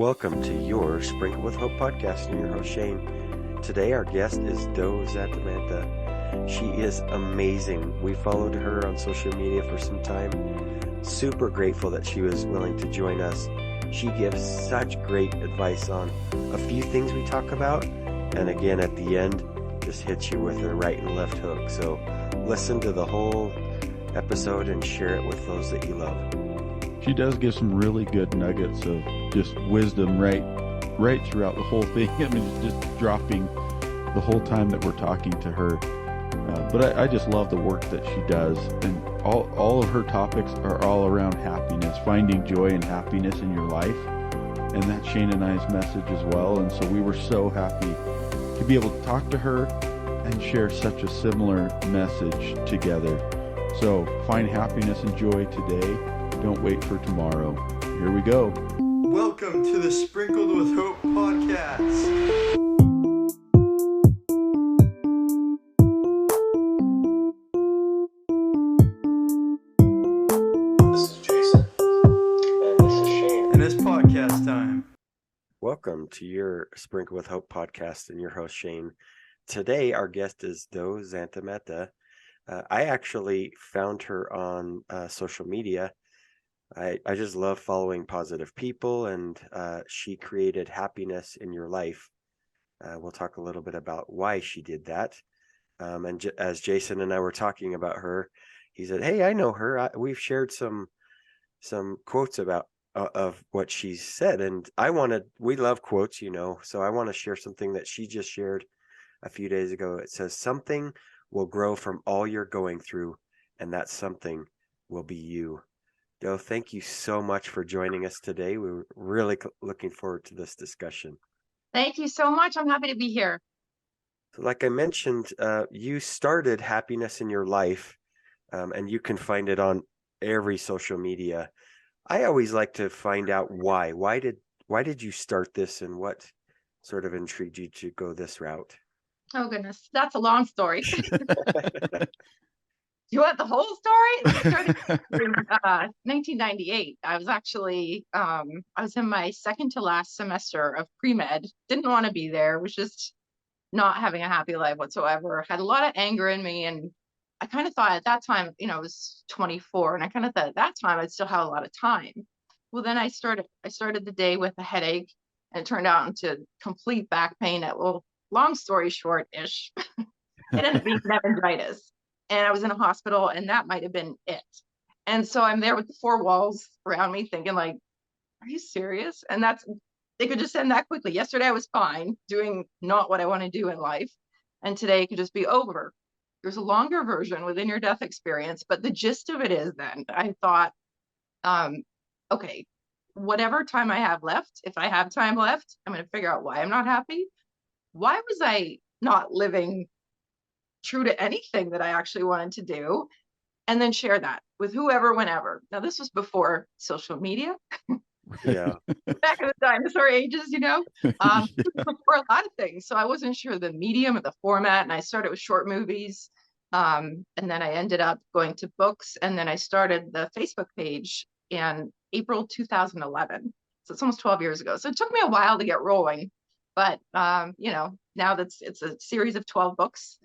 Welcome to your Sprinkle with Hope podcast. I'm your host, Shane. Today, our guest is Zantamata. She is amazing. We followed her on social media for some time. Super grateful that she was willing to join us. She gives such great advice on a few things we talk about. And again, at the end, just hits you with a right and left hook. So listen to the whole episode and share it with those that you love. She does give some really good nuggets of just wisdom right throughout the whole thing. I mean, it's just dropping the whole time that we're talking to her. But I just love the work that she does. And all of her topics are all around happiness, finding joy and happiness in your life. And that's Shane and I's message as well. And so we were so happy to be able to talk to her and share such a similar message together. So find happiness and joy today. Don't wait for tomorrow. Here we go. Welcome to the Sprinkled with Hope podcast. This is Jason. And this is Shane. And it's podcast time. Welcome to your Sprinkle with Hope podcast and your host, Shane. Today, our guest is Zantamata. I actually found her on social media. I just love following positive people, and she created happiness in your life. We'll talk a little bit about why she did that. As Jason and I were talking about her, he said, "Hey, I know her. We've shared some quotes about of what she said, and we love quotes, so I want to share something that she just shared a few days ago. It says, something will grow from all you're going through, and that something will be you." Joe, thank you so much for joining us today. We're really looking forward to this discussion. Thank you so much. I'm happy to be here. So like I mentioned, you started happiness in your life, and you can find it on every social media. I always like to find out why. Why did you start this, and what sort of intrigued you to go this route? Oh, goodness. That's a long story. You want the whole story? It started in 1998. I was actually, I was in my second to last semester of pre-med. Didn't want to be there. Was just not having a happy life whatsoever. Had a lot of anger in me. And I kind of thought at that time, I was 24. And I kind of thought at that time, I'd still have a lot of time. Well, then I started the day with a headache, and it turned out into complete back pain. Long story short-ish, it ended up being meningitis. And I was in a hospital, and that might have been it. And so I'm there with the four walls around me thinking, like, are you serious? And they could just end that quickly. Yesterday I was fine, doing not what I want to do in life. And today it could just be over. There's a longer version within your death experience, but the gist of it is then I thought, okay, whatever time I have left, if I have time left, I'm going to figure out why I'm not happy. Why was I not living true to anything that I actually wanted to do, and then share that with whoever, whenever. Now, this was before social media. Yeah. Back in the dinosaur ages, before a lot of things. So I wasn't sure the medium or the format, and I started with short movies. And then I ended up going to books, and then I started the Facebook page in April 2011. So it's almost 12 years ago. So it took me a while to get rolling, but now it's a series of 12 books.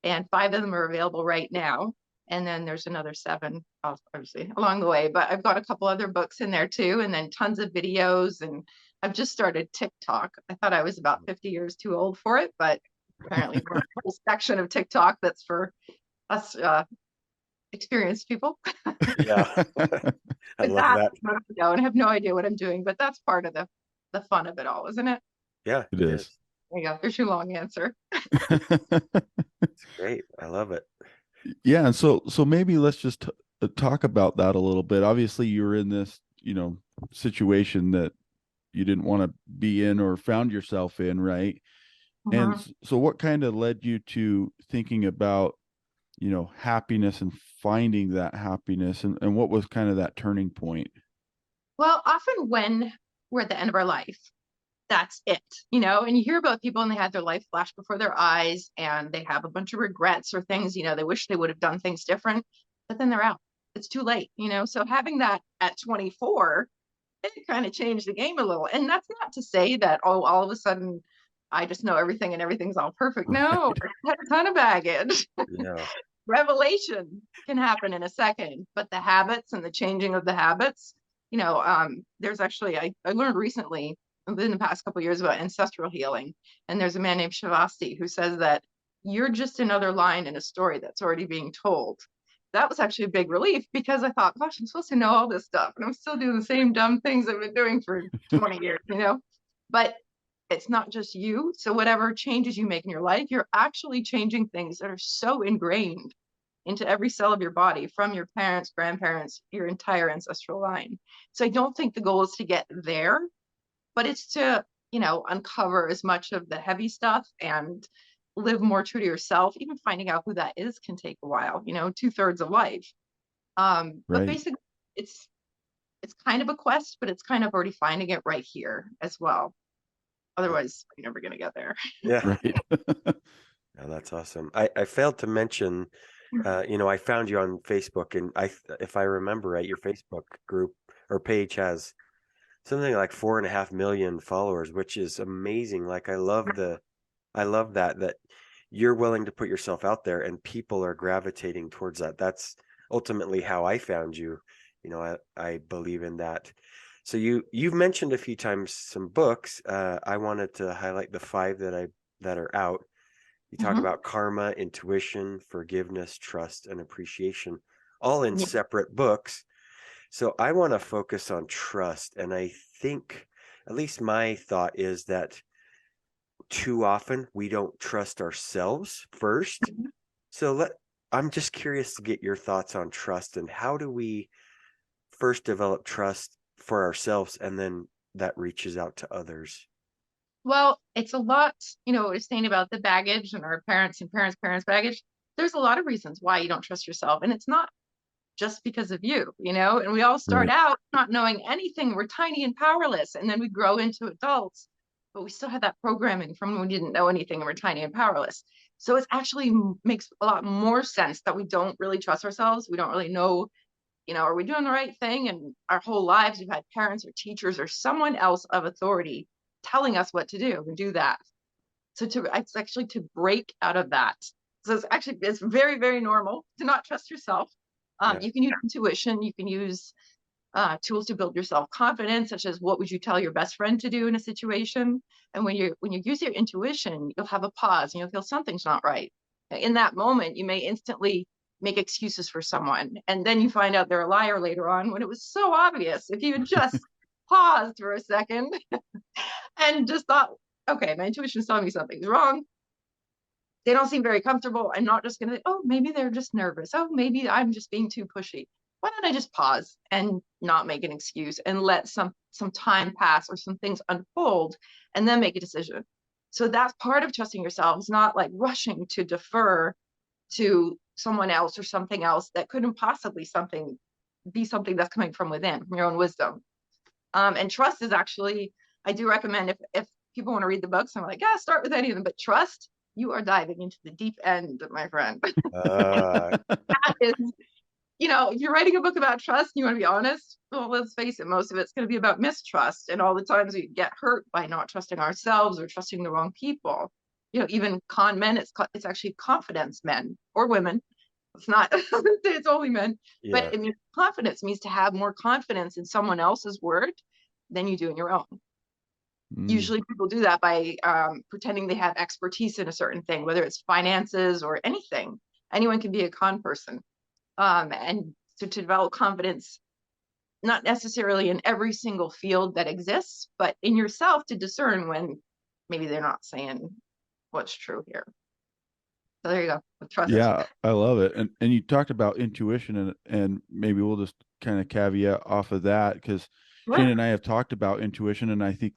And 5 of them are available right now. And then there's another 7, obviously, along the way. But I've got a couple other books in there, too, and then tons of videos. And I've just started TikTok. I thought I was about 50 years too old for it, but apparently there's a whole section of TikTok that's for us experienced people. Yeah. I love that. And I have no idea what I'm doing, but that's part of the fun of it all, isn't it? Yeah, It is. There you go. There's your long answer. It's great. I love it. Yeah, and so maybe let's just talk about that a little bit. Obviously, you were in this, situation that you didn't want to be in or found yourself in, right? Uh-huh. And so what kind of led you to thinking about, happiness and finding that happiness, and what was kind of that turning point? Well, often when we're at the end of our life, that's it, and you hear about people and they had their life flash before their eyes and they have a bunch of regrets or things, they wish they would have done things different, but then they're out. It's too late, so having that at 24 it kind of changed the game a little. And that's not to say that, oh, all of a sudden I just know everything and everything's all perfect. No, Right. I had a ton of baggage. Yeah. Revelation can happen in a second, but the habits and the changing of the habits, there's actually, I learned recently within the past couple of years about ancestral healing. And there's a man named Shavasti who says that you're just another line in a story that's already being told. That was actually a big relief because I thought, gosh, I'm supposed to know all this stuff and I'm still doing the same dumb things I've been doing for 20 years. But it's not just you. So whatever changes you make in your life, you're actually changing things that are so ingrained into every cell of your body from your parents, grandparents, your entire ancestral line. So I don't think the goal is to get there, but it's to, uncover as much of the heavy stuff and live more true to yourself. Even finding out who that is can take a while, 2/3 of life. But Right. basically it's kind of a quest, but it's kind of already finding it right here as well. Otherwise, you're never going to get there. Yeah. Right. Yeah, that's awesome. I failed to mention, I found you on Facebook, and if I remember right, your Facebook group or page has something like 4.5 million followers, which is amazing. Like I love that you're willing to put yourself out there and people are gravitating towards that. That's ultimately how I found you. I believe in that. So you've mentioned a few times some books. I wanted to highlight the five that are out. You talk Mhm. about karma, intuition, forgiveness, trust, and appreciation, all in Yeah. separate books. So I want to focus on trust. And I think, at least my thought is that too often we don't trust ourselves first. So I'm just curious to get your thoughts on trust and how do we first develop trust for ourselves and then that reaches out to others. Well, it's a lot, we're saying about the baggage and our parents and parents' baggage. There's a lot of reasons why you don't trust yourself. And it's not just because of you, and we all start Right. out not knowing anything. We're tiny and powerless. And then we grow into adults, but we still have that programming from when we didn't know anything and we're tiny and powerless. So it actually makes a lot more sense that we don't really trust ourselves. We don't really know, are we doing the right thing? And our whole lives, we've had parents or teachers or someone else of authority telling us what to do and do that. So it's actually to break out of that. So it's very, very normal to not trust yourself. Yeah. You can use intuition. You can use tools to build your self confidence, such as what would you tell your best friend to do in a situation. And when you use your intuition, you'll have a pause and you'll feel something's not right. In that moment, you may instantly make excuses for someone, and then you find out they're a liar later on when it was so obvious. If you had just paused for a second and just thought, okay, my intuition is telling me something's wrong. They don't seem very comfortable. I'm not just going to, oh, maybe they're just nervous. Oh, maybe I'm just being too pushy. Why don't I just pause and not make an excuse and let some time pass or some things unfold and then make a decision? So that's part of trusting yourself. It's not like rushing to defer to someone else or something else that couldn't possibly be something that's coming from within, from your own wisdom. And trust is actually, I do recommend if people want to read the books, I'm like, yeah, start with any of them. But trust, you are diving into the deep end, my friend. Uh, That is, if you're writing a book about trust and you want to be honest, well, let's face it, most of it's going to be about mistrust and all the times we get hurt by not trusting ourselves or trusting the wrong people. Even con men, it's actually confidence men or women. It's not, it's only men, yeah. but it means confidence means to have more confidence in someone else's word than you do in your own. Mm. Usually people do that by pretending they have expertise in a certain thing, whether it's finances or anything. Anyone can be a con person. And so to develop confidence, not necessarily in every single field that exists, but in yourself to discern when maybe they're not saying what's true here. So there you go. Trust it. Yeah, I love it. And you talked about intuition and maybe we'll just kind of caveat off of that because Shane Sure. and I have talked about intuition and I think,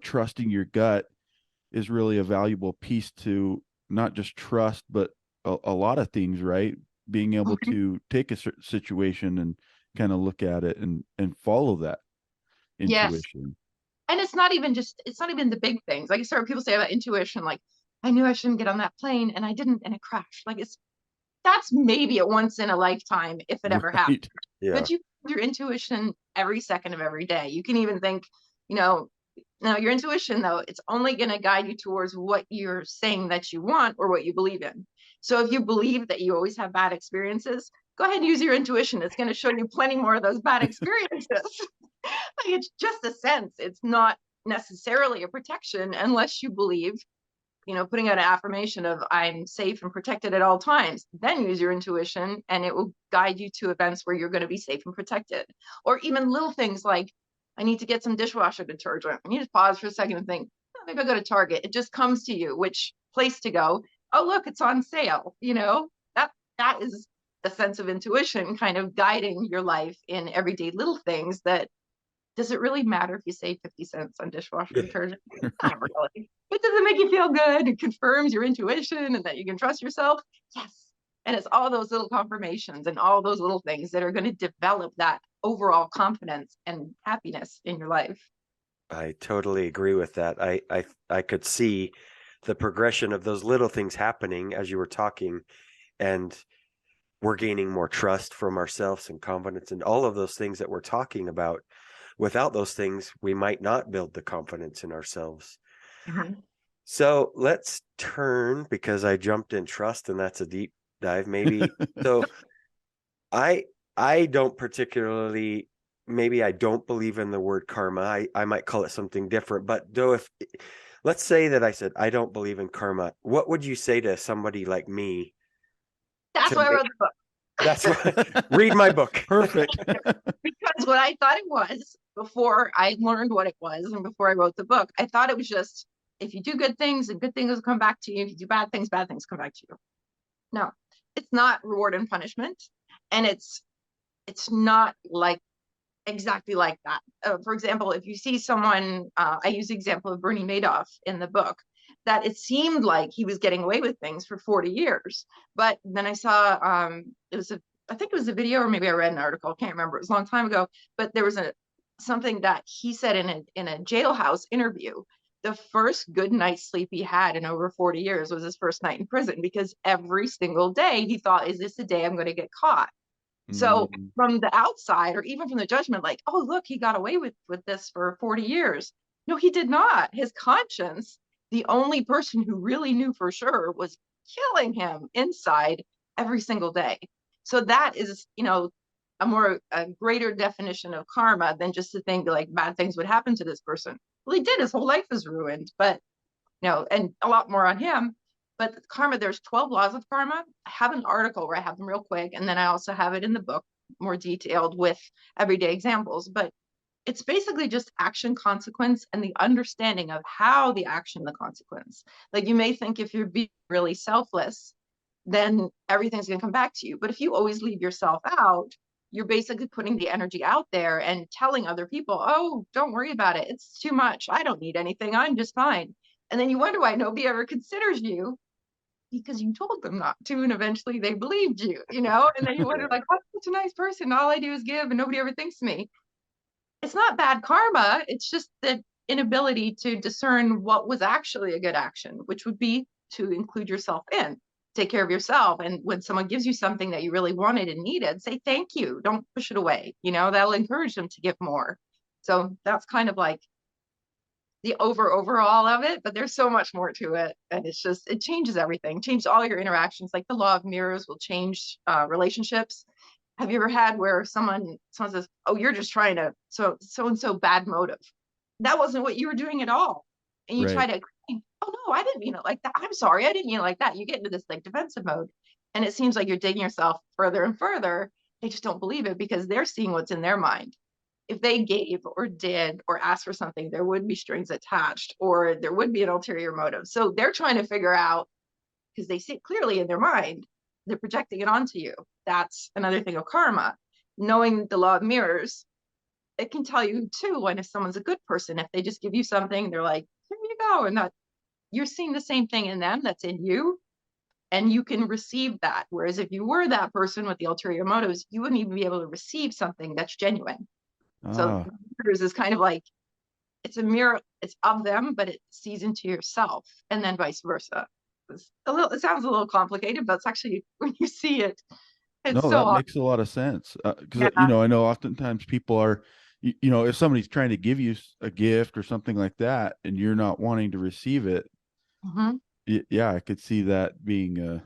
trusting your gut is really a valuable piece to not just trust, but a lot of things, right? Being able Mhm. to take a situation and kind of look at it and follow that Yes. intuition. And it's not even the big things. Like I start people say about intuition, like I knew I shouldn't get on that plane and I didn't and it crashed. Like that's maybe a once in a lifetime if it ever happened. Right. Yeah. But you your intuition every second of every day. You can even think, you know, now your intuition, though, it's only going to guide you towards what you're saying that you want or what you believe in. So if you believe that you always have bad experiences, go ahead and use your intuition. It's going to show you plenty more of those bad experiences. Like, it's just a sense. It's not necessarily a protection unless you believe, putting out an affirmation of I'm safe and protected at all times. Then use your intuition and it will guide you to events where you're going to be safe and protected. Or even little things like, I need to get some dishwasher detergent. And you just pause for a second and think, oh, maybe I'll go to Target. It just comes to you, which place to go. Oh, look, it's on sale. That is the sense of intuition kind of guiding your life in everyday little things that, does it really matter if you save 50 cents on dishwasher detergent? Not really. But does it make you feel good? It confirms your intuition and that you can trust yourself? Yes. And it's all those little confirmations and all those little things that are going to develop that overall confidence and happiness in your life. I totally agree with that. I could see the progression of those little things happening as you were talking, and we're gaining more trust from ourselves and confidence and all of those things that we're talking about. Without those things, we might not build the confidence in ourselves. Mm-hmm. So let's turn, because I jumped in trust and that's a deep dive maybe. So I don't particularly, maybe I don't believe in the word karma. I might call it something different, but though, if let's say that I said I don't believe in karma, what would you say to somebody like me? That's why I wrote the book. That's what, read my book. Perfect. Because what I thought it was before I learned what it was and before I wrote the book, I thought it was just, if you do good things and good things will come back to you. If you do bad things come back to you. No, it's not reward and punishment. And it's not like exactly like that. For example, if you see someone, I use the example of Bernie Madoff in the book, that it seemed like he was getting away with things for 40 years. But then I saw, I think it was a video, or maybe I read an article, I can't remember, it was a long time ago, but there was something that he said in a jailhouse interview. The first good night's sleep he had in over 40 years was his first night in prison, because every single day he thought, is this the day I'm going to get caught? So from the outside, or even from the judgment, like, oh, look, he got away with this for 40 years. No, he did not. His conscience, the only person who really knew for sure, was killing him inside every single day. So that is, a greater definition of karma than just to think like bad things would happen to this person. Well, he did. His whole life was ruined, but, and a lot more on him. But karma, there's 12 laws of karma. I have an article where I have them real quick, and then I also have it in the book more detailed with everyday examples. But it's basically just action, consequence, and the understanding of how the action, the consequence. Like, you may think if you're being really selfless, then everything's going to come back to you. But if you always leave yourself out, you're basically putting the energy out there and telling other people, oh, don't worry about it. It's too much. I don't need anything. I'm just fine. And then you wonder why nobody ever considers you, because you told them not to, and eventually they believed you, and then you wonder, like, oh, I'm such a nice person. All I do is give and nobody ever thinks of me. It's not bad karma. It's just the inability to discern what was actually a good action, which would be to include yourself in, take care of yourself. And when someone gives you something that you really wanted and needed, say thank you. Don't push it away. That'll encourage them to give more. So that's kind of like the overall of it, but there's so much more to it. And it changes everything, changes all your interactions. Like the law of mirrors will change relationships. Have you ever had where someone says, oh, you're just trying to, so bad motive. That wasn't what you were doing at all. And you try to explain, oh no, I didn't mean it like that. I'm sorry, I didn't mean it like that. You get into this like defensive mode. And it seems like you're digging yourself further and further. They just don't believe it because they're seeing what's in their mind. If they gave or did or asked for something, there would be strings attached, or there would be an ulterior motive. So they're trying to figure out, because they see it clearly in their mind, they're projecting it onto you. That's another thing of karma. Knowing the law of mirrors, it can tell you too when if someone's a good person, if they just give you something, they're like, here you go. And that you're seeing the same thing in them that's in you, and you can receive that. Whereas if you were that person with the ulterior motives, you wouldn't even be able to receive something that's genuine. So mirrors is kind of like, it's a mirror, it's of them, but it sees into yourself, and then vice versa. It sounds a little complicated, but it's actually, when you see it, No, It's so that awesome. makes a lot of sense. Because Yeah. I know oftentimes people are, if somebody's trying to give you a gift or something like that, and you're not wanting to receive it, Mhm. yeah, I could see that being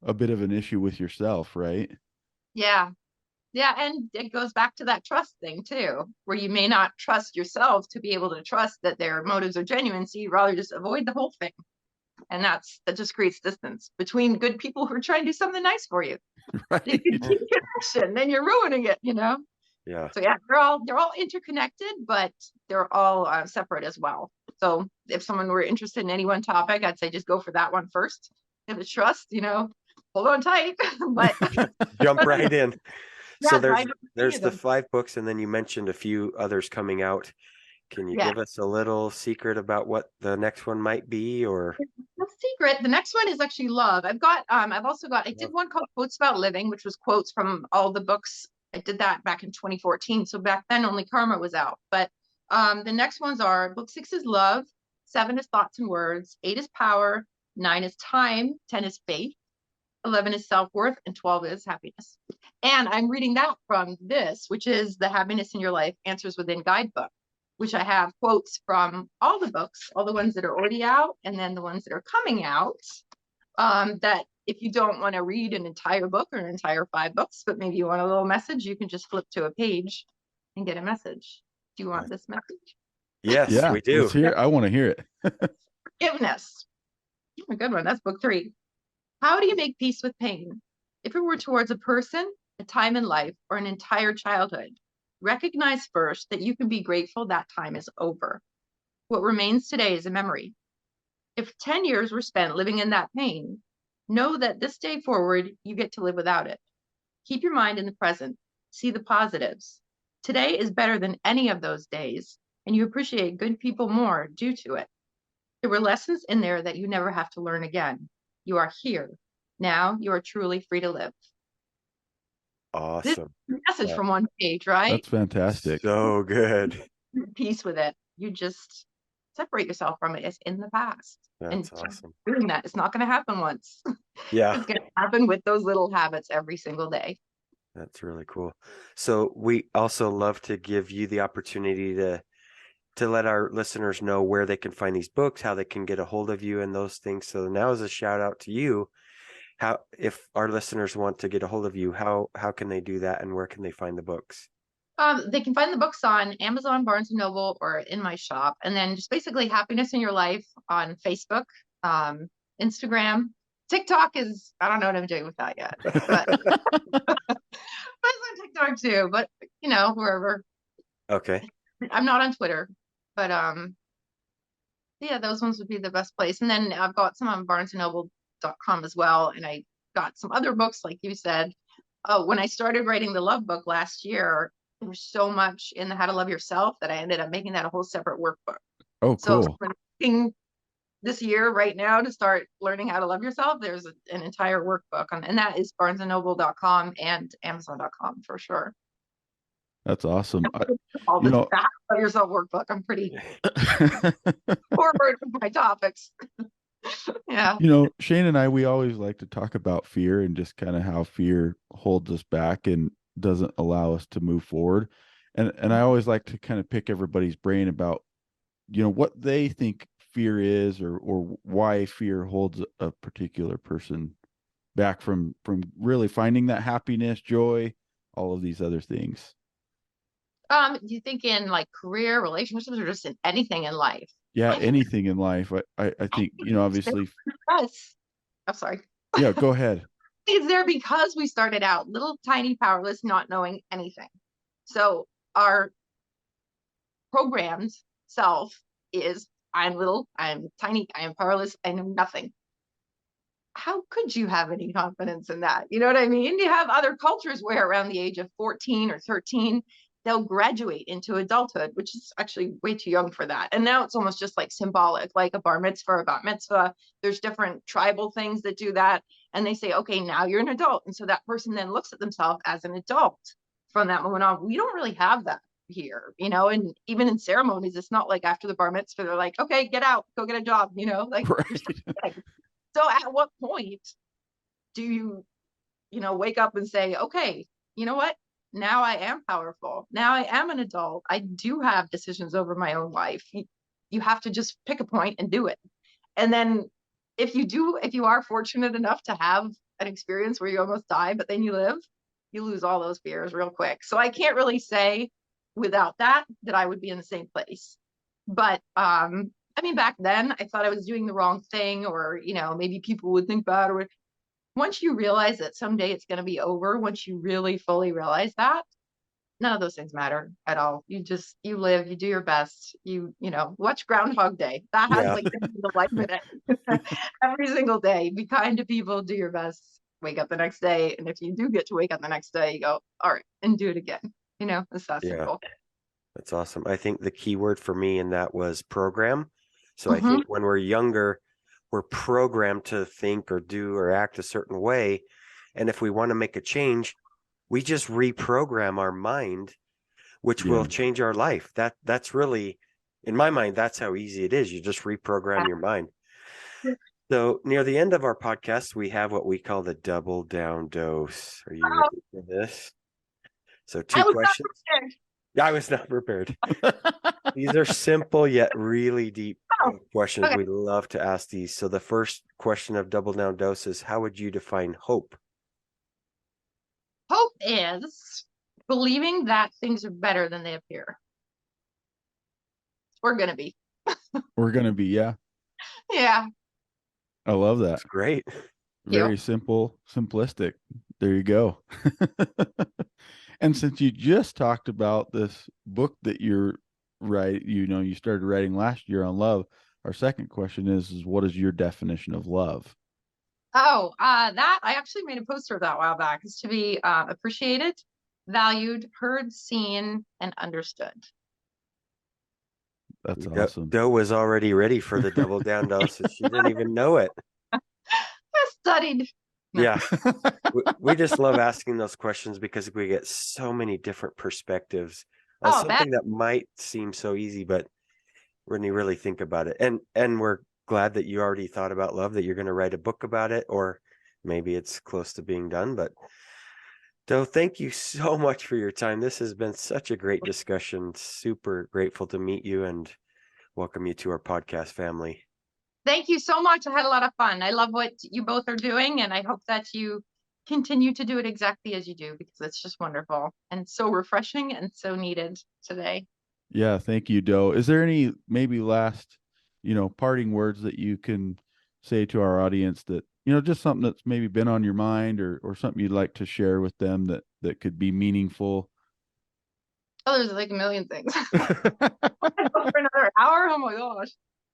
a bit of an issue with yourself, right? Yeah. Yeah, and it goes back to that trust thing too, where you may not trust yourself to be able to trust that their motives are genuine, so you'd rather just avoid the whole thing. And that just creates distance between good people who are trying to do something nice for you. If you Right. keep connection, then you're ruining it. Yeah. So yeah, they're all interconnected, but they're all separate as well. So if someone were interested in any one topic, I'd say just go for that one first. If it's trust, hold on tight. but Jump right in. So yeah, there's dive into any there's of the them. 5 books, and then you mentioned a few others coming out. Can you Yeah. give us a little secret about what the next one might be, or? No secret. The next one is actually love. I've also got I did one called Quotes About Living, which was quotes from all the books. I did that back in 2014. So back then only Karma was out. But the next ones are book 6 is love, 7 is thoughts and words, 8 is power, 9 is time, 10 is faith, 11 is self-worth, and 12 is happiness. And I'm reading that from this, which is the Happiness in Your Life Answers Within guidebook, which I have quotes from all the books, all the ones that are already out, and then the ones that are coming out. That if you don't want to read an entire book or an entire 5 books, but maybe you want a little message, you can just flip to a page and get a message. Do you want this message? Yes, Yeah, we let's do. hear. I want to hear it. Forgiveness. A good one. That's book 3. How do you make peace with pain? If it were towards a person, a time in life, or an entire childhood, recognize first that you can be grateful that time is over. What remains today is a memory. If 10 years were spent living in that pain, know that this day forward, you get to live without it. Keep your mind in the present. See the positives. Today is better than any of those days, and you appreciate good people more due to it. There were lessons in there that you never have to learn again. You are here. Now you are truly free to live. This Awesome. message That- from one page, right? That's fantastic. So good. Peace with it. You just separate yourself from it. It's in the past. And That's awesome. doing that, it's not going to happen once. Yeah, It's going to happen with those little habits every single day. that's really cool. So we also love to give you the opportunity to let our listeners know where they can find these books, how they can get a hold of you and those things. So now is a shout out to you. How, if our listeners want to get a hold of you, how can they do that, and where can they find the books? They can find the books on Amazon, Barnes and Noble, or in my shop. And then just basically Happiness in Your Life on Facebook, um, Instagram. TikTok is, I don't know what I'm doing with that yet, but it's on TikTok too, but wherever. Okay. I'm not on Twitter, but yeah, those ones would be the best place. And then I've got some on barnesandnoble.com as well. And I got some other books, like you said. When I started writing the love book last year, there was so much in the How to Love Yourself that I ended up making that a whole separate workbook. Oh, So if cool. I'm looking this year right now to start learning how to love yourself, there's an entire workbook and that is barnesandnoble.com and amazon.com for sure. That's awesome. All You the know, How to Love Yourself workbook. I'm pretty forward with my topics. Yeah. Shane and I, we always like to talk about fear and just kind of how fear holds us back and doesn't allow us to move forward. And I always like to kind of pick everybody's brain about, what they think fear is, or why fear holds a particular person back from really finding that happiness, joy, all of these other things. Do you think in like career, relationships, or just in anything in life? Yeah, I think anything in life. I think, it's there obviously. because I'm sorry. Yeah, go ahead. It's there because we started out little, tiny, powerless, not knowing anything. So our programmed self is I'm little, I'm tiny, I am powerless, I know nothing. How could you have any confidence in that? You know what I mean? You have other cultures where around the age of 14 or 13, they'll graduate into adulthood, which is actually way too young for that. And now it's almost just like symbolic, like a bar mitzvah, a bat mitzvah. There's different tribal things that do that. And they say, okay, now you're an adult. And so that person then looks at themselves as an adult from that moment on. We don't really have that here, and even in ceremonies, it's not like after the bar mitzvah, they're like, okay, get out, go get a job, like Right. you're still. So at what point do you wake up and say, okay, you know what? Now I am powerful. Now I am an adult. I do have decisions over my own life. You have to just pick a point and do it. And then if you are fortunate enough to have an experience where you almost die, but then you live, you lose all those fears real quick. So I can't really say without that I would be in the same place. But I mean, back then I thought I was doing the wrong thing, or maybe people would think bad. Or once you realize that someday it's going to be over, once you really fully realize that, none of those things matter at all. You live, you do your best. Watch Groundhog Day. That has Yeah. like the life in it. Every single day, be kind to people, do your best, wake up the next day. And if you do get to wake up the next day, you go, all right, and do it again. It's that Yeah. simple. That's awesome. I think the key word for me in that was program. So I Mm-hmm. think when we're younger, we're programmed to think or do or act a certain way. And if we want to make a change, we just reprogram our mind, which will Yeah. change our life. That's really, in my mind, that's how easy it is. You just reprogram your mind. So near the end of our podcast, we have what we call the double down dose. Are you ready for this? So I two was not questions. prepared. I was not prepared. These are simple yet really deep Oh, questions. okay. We love to ask these. So the first question of double down dose is, how would you define hope? Hope is believing that things are better than they appear. We're gonna be. We're going to be, yeah. Yeah. I love that. That's great. Very simple, simplistic. There you go. And since you just talked about this book that you started writing last year on love, our second question is what is your definition of love? Oh, that I actually made a poster of that a while back. Is to be appreciated, valued, heard, seen, and understood. That's awesome. Doe was already ready for the double down dose. She didn't even know it. I studied. No. Yeah. We just love asking those questions because we get so many different perspectives on Oh, that. something that might seem so easy, but when you really think about it, and we're glad that you already thought about love, that you're going to write a book about it, or maybe it's close to being done. But Doe, thank you so much for your time. This has been such a great discussion. Super grateful to meet you and welcome you to our podcast family. Thank you so much. I had a lot of fun. I love what you both are doing, and I hope that you continue to do it exactly as you do, because it's just wonderful and so refreshing and so needed today. Yeah, thank you, Doe. Is there any maybe last, parting words that you can say to our audience that, just something that's maybe been on your mind or something you'd like to share with them that could be meaningful? Oh, there's like a million things. For another hour. Oh my gosh.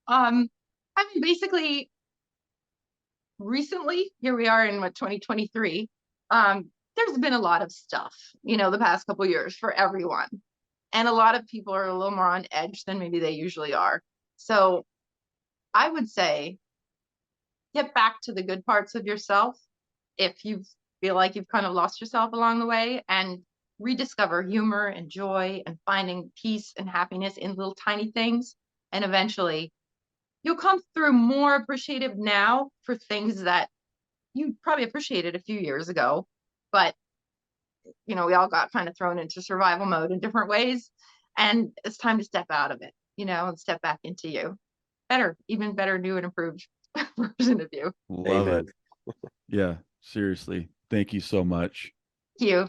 Um, I mean, basically, recently, here we are in 2023. There's been a lot of stuff, the past couple years for everyone. And a lot of people are a little more on edge than maybe they usually are. So I would say get back to the good parts of yourself if you feel like you've kind of lost yourself along the way, and rediscover humor and joy and finding peace and happiness in little tiny things. And eventually you'll come through more appreciative now for things that you probably appreciated a few years ago. But, we all got kind of thrown into survival mode in different ways. And it's time to step out of it, and step back into you. Even better, new and improved version of you. Love Amen. it. Yeah, seriously. Thank you so much. Thank you.